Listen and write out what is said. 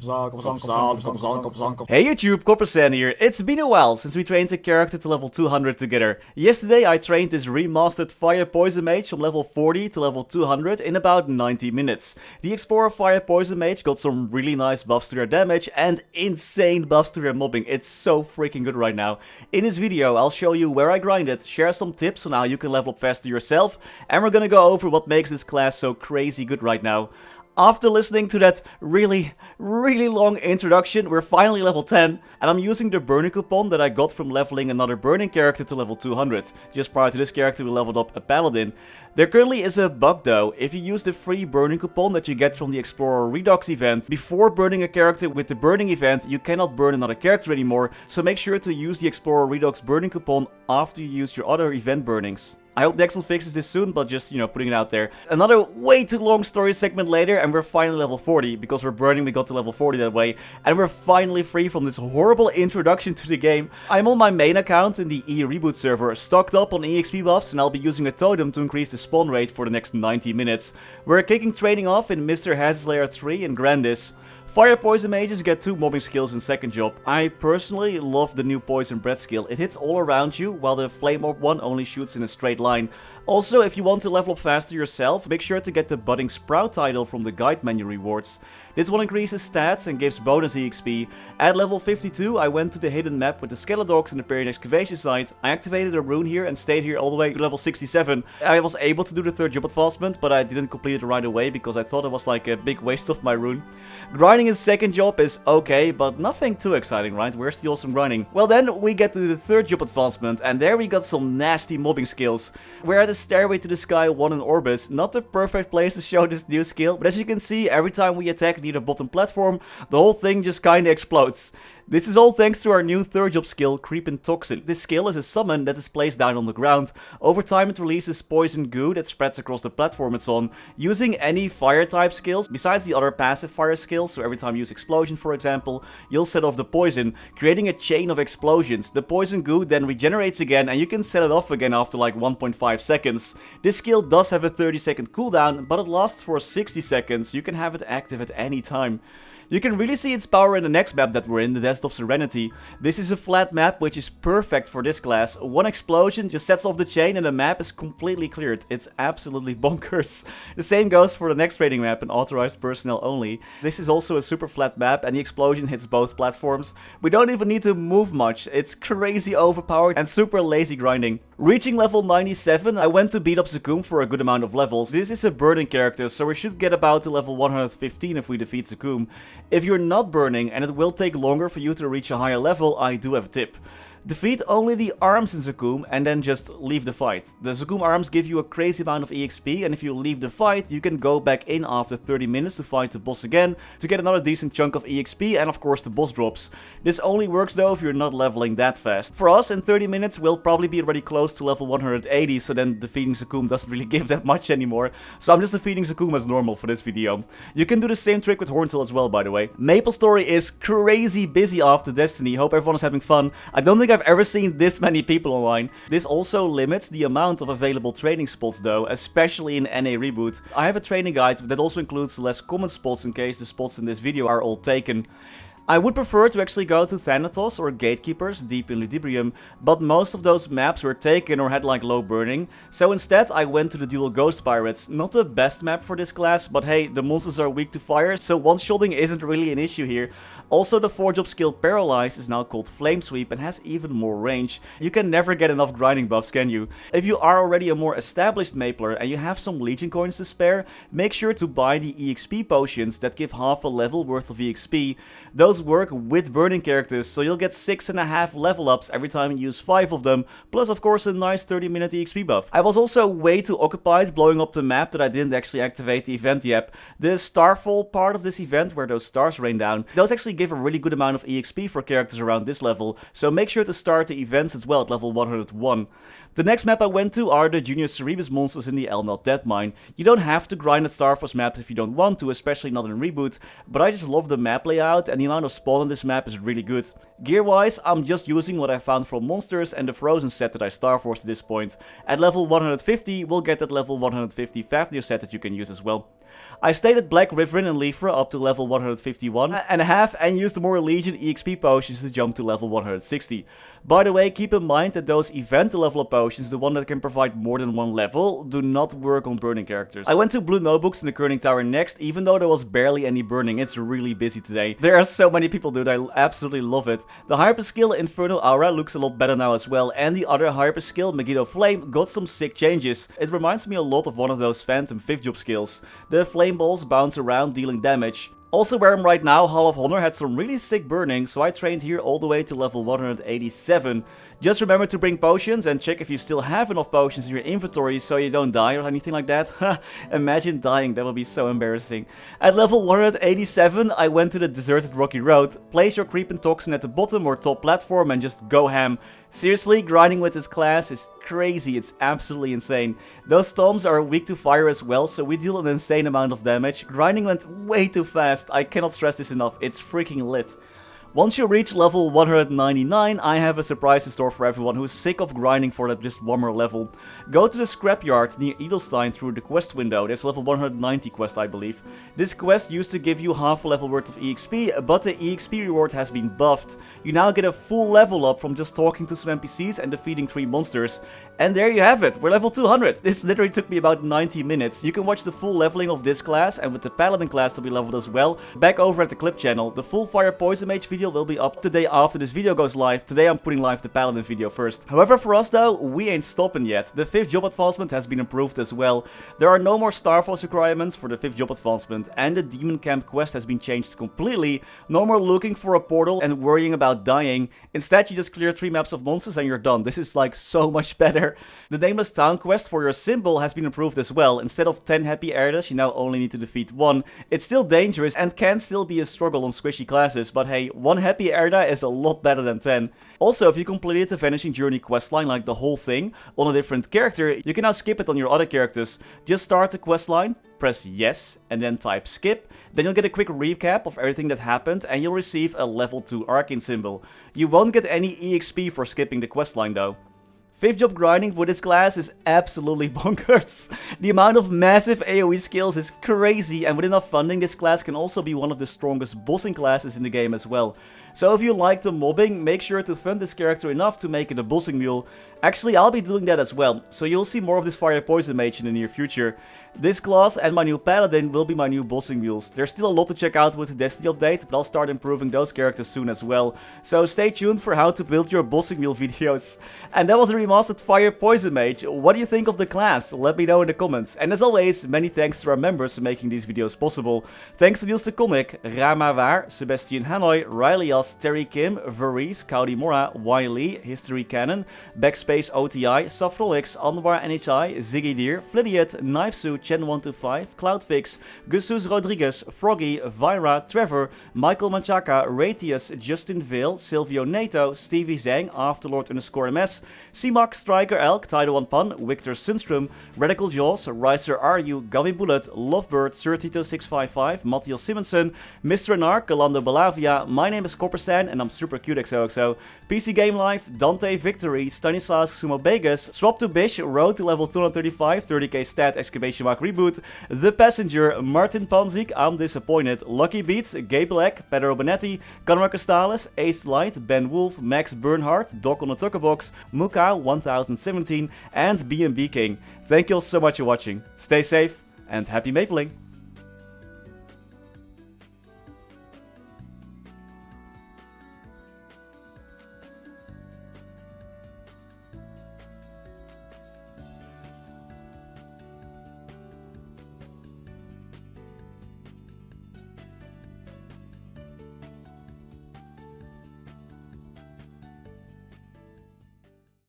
Hey YouTube, Coppersan here. It's been a while since we trained a character to level 200 together. Yesterday I trained this remastered Fire Poison Mage from level 40 to level 200 in about 90 minutes. The Explorer Fire Poison Mage got some really nice buffs to their damage and insane buffs to their mobbing. It's so freaking good right now. In this video I'll show you where I grinded, share some tips on how you can level up faster yourself, and we're gonna go over what makes this class so crazy good right now. After listening to that really long introduction, we're finally level 10, and I'm using the burning coupon that I got from leveling another burning character to level 200. Just prior to this character we leveled up a paladin. There currently is a bug though. If you use the free burning coupon that you get from the Explorer Redux event, before burning a character with the burning event, you cannot burn another character anymore, so make sure to use the Explorer Redux burning coupon after you use your other event burnings. I hope Nexel fixes this soon, but just, putting it out there. Another way too long story segment later, and we're finally level 40, because we're burning, we got to level 40 that way, and we're finally free from this horrible introduction to the game. I'm on my main account in the Reboot server, stocked up on EXP buffs, and I'll be using a totem to increase the spawn rate for the next 90 minutes. We're kicking training off in Mr. Haz's Lair 3 in Grandis. Fire Poison Mages get 2 mobbing skills in second job. I personally love the new Poison Breath skill. It hits all around you, while the Flame Orb one only shoots in a straight line. Also, if you want to level up faster yourself, make sure to get the Budding Sprout title from the guide menu rewards. This one increases stats and gives bonus EXP. At level 52, I went to the hidden map with the Skeledogs and the Period Excavation site. I activated a rune here and stayed here all the way to level 67. I was able to do the 3rd job advancement, but I didn't complete it right away because I thought it was like a big waste of my rune. Grinding in 2nd job is okay, but nothing too exciting, right? Where's the awesome grinding? Well, then we get to the 3rd job advancement, and there we got some nasty mobbing skills. We're at the Stairway to the Sky 1 in Orbis. Not the perfect place to show this new skill, but as you can see, every time we attack near the bottom platform, the whole thing just kinda explodes. This is all thanks to our new 3rd job skill, Creepin' Toxin. This skill is a summon that is placed down on the ground. Over time it releases poison goo that spreads across the platform it's on. Using any fire type skills, besides the other passive fire skills, so every time you use explosion for example, you'll set off the poison, creating a chain of explosions. The poison goo then regenerates again and you can set it off again after like 1.5 seconds. This skill does have a 30-second cooldown, but it lasts for 60 seconds. You can have it active at any time. You can really see its power in the next map that we're in, the Desert of Serenity. This is a flat map which is perfect for this class. One explosion just sets off the chain and the map is completely cleared. It's absolutely bonkers. The same goes for the next trading map, an authorized personnel only. This is also a super flat map and the explosion hits both platforms. We don't even need to move much. It's crazy overpowered and super lazy grinding. Reaching level 97, I went to beat up Zakum for a good amount of levels. This is a burning character, so we should get about to level 115 if we defeat Zakum. If you're not burning and it will take longer for you to reach a higher level, I do have a tip. Defeat only the arms in Zakum and then just leave the fight. The Zakum arms give you a crazy amount of EXP, and if you leave the fight, you can go back in after 30 minutes to fight the boss again to get another decent chunk of EXP, and of course the boss drops. This only works though if you're not leveling that fast. For us, in 30 minutes we'll probably be already close to level 180, so then defeating Zakum doesn't really give that much anymore. So I'm just defeating Zakum as normal for this video. You can do the same trick with Horntail as well, by the way. MapleStory is crazy busy after Destiny. Hope everyone is having fun. I don't think I've ever seen this many people online. This also limits the amount of available training spots though, especially in NA Reboot. I have a training guide that also includes less common spots in case the spots in this video are all taken. I would prefer to actually go to Thanatos or Gatekeepers deep in Ludibrium, but most of those maps were taken or had like low burning, so instead I went to the Dual Ghost Pirates. Not the best map for this class, but hey, the monsters are weak to fire, so one-shotting isn't really an issue here. Also, the 4th job skill Paralyze is now called Flame Sweep and has even more range. You can never get enough grinding buffs, can you? If you are already a more established Mapler and you have some Legion coins to spare, make sure to buy the EXP potions that give half a level worth of EXP. Those work with burning characters, so you'll get 6.5 level ups every time you use 5 of them, plus of course a nice 30-minute EXP buff. I was also way too occupied blowing up the map that I didn't actually activate the event yet. The Starfall part of this event, where those stars rain down, those actually give a really good amount of EXP for characters around this level, so make sure to start the events as well at level 101. The next map I went to are the Junior Cerebus monsters in the Elnot Dead Mine. You don't have to grind at Starforce maps if you don't want to, especially not in Reboot, but I just love the map layout and the amount of spawn on this map is really good. Gear wise, I'm just using what I found from monsters and the Frozen set that I Starforced at this point. At level 150, we'll get that level 150 Fafnir set that you can use as well. I stayed at Black River and Lifra up to level 151 and a half and used the more Legion EXP potions to jump to level 160. By the way, keep in mind that those event level up potions, the one that can provide more than one level, do not work on burning characters. I went to Blue Notebooks in the Coninck Tower next, even though there was barely any burning. It's really busy today. There are so many people, dude. I absolutely love it. The hyper skill Inferno Aura looks a lot better now as well, and the other hyper skill Megiddo Flame got some sick changes. It reminds me a lot of one of those Phantom 5th job skills. The flame balls bounce around dealing damage. Also where I'm right now, Hall of Honor had some really sick burning, so I trained here all the way to level 187. Just remember to bring potions and check if you still have enough potions in your inventory so you don't die or anything like that. Imagine dying, that would be so embarrassing. At level 187, I went to the deserted rocky road. Place your creep and toxin at the bottom or top platform and just go ham. Seriously, grinding with this class is crazy, it's absolutely insane. Those storms are weak to fire as well, so we deal an insane amount of damage. Grinding went way too fast, I cannot stress this enough, it's freaking lit. Once you reach level 199, I have a surprise in store for everyone who is sick of grinding for that just one more level. Go to the scrapyard near Edelstein through the quest window. There's level 190 quest, I believe. This quest used to give you half a level worth of EXP, but the EXP reward has been buffed. You now get a full level up from just talking to some NPCs and defeating 3 monsters. And there you have it, we're level 200. This literally took me about 90 minutes. You can watch the full leveling of this class, and with the Paladin class to be leveled as well, back over at the clip channel. The full Fire Poison Mage video will be up the day after this video goes live. Today I'm putting live the Paladin video first. However, for us though, we ain't stopping yet. The 5th job advancement has been improved as well. There are no more Starforce requirements for the 5th job advancement, and the Demon Camp quest has been changed completely. No more looking for a portal and worrying about dying. Instead, you just clear 3 maps of monsters and you're done. This is like so much better. The Nameless Town quest for your symbol has been improved as well. Instead of 10 happy Erdas, you now only need to defeat 1. It's still dangerous and can still be a struggle on squishy classes, but hey, 1 happy Erda is a lot better than 10. Also, if you completed the Vanishing Journey questline, like the whole thing, on a different character, you can now skip it on your other characters. Just start the questline, press yes, and then type skip. Then you'll get a quick recap of everything that happened, and you'll receive a level 2 Arcane symbol. You won't get any EXP for skipping the questline though. 5th job grinding for this class is absolutely bonkers. The amount of massive AoE skills is crazy, and with enough funding this class can also be one of the strongest bossing classes in the game as well. So if you like the mobbing, make sure to fund this character enough to make it a bossing mule. Actually, I'll be doing that as well, so you'll see more of this Fire Poison Mage in the near future. This class and my new Paladin will be my new bossing mules. There's still a lot to check out with the Destiny update, but I'll start improving those characters soon as well. So stay tuned for how to build your bossing mule videos. And that was the remastered Fire Poison Mage. What do you think of the class? Let me know in the comments. And as always, many thanks to our members for making these videos possible. Thanks to Niels, Coninck, Raar, maar waar, Sebastian, Hanoy, Ryalias, Terry Kim, Vareese, Cowdy Mora, Wiley, Historycanon, BackSpaceOTI, Saffronyx, Anwar NHI, Ziggy Deer, Flidiot, Knifesu, Chen125, Cloudfix, Gusus Rodriguez, Froggy, Vira, Trevor, Michael Manchaka, Ratius, Justin Vale, Silvio Nato, Stevie Zhang, Afterlord_MS, ceemak, Striker Elk, Tidal1 Pan, Victor Sundstrom, Radical Jaws, Ricer RU, Gummy Bullet, Lovebird, Sir Tito 655, Mathias Simonsson, Mr. Narc, Galando Balavia, my name is Coppersan and I'm super cute XOXO, PC Game Life, Dante Victory, Stanislas Sumo Vegas, Swap to Bish, Road to level 235, 30k stat, exclamation mark reboot, The Passenger, Martin Panzik, I'm Disappointed, Lucky Beats, Gay Black, Pedro Benetti, Conor Costales, Ace Light, Ben Wolf, Max Bernhardt, Doc on the Tuckerbox, Muka 1017, and BNB King. Thank you all so much for watching. Stay safe and happy mapling!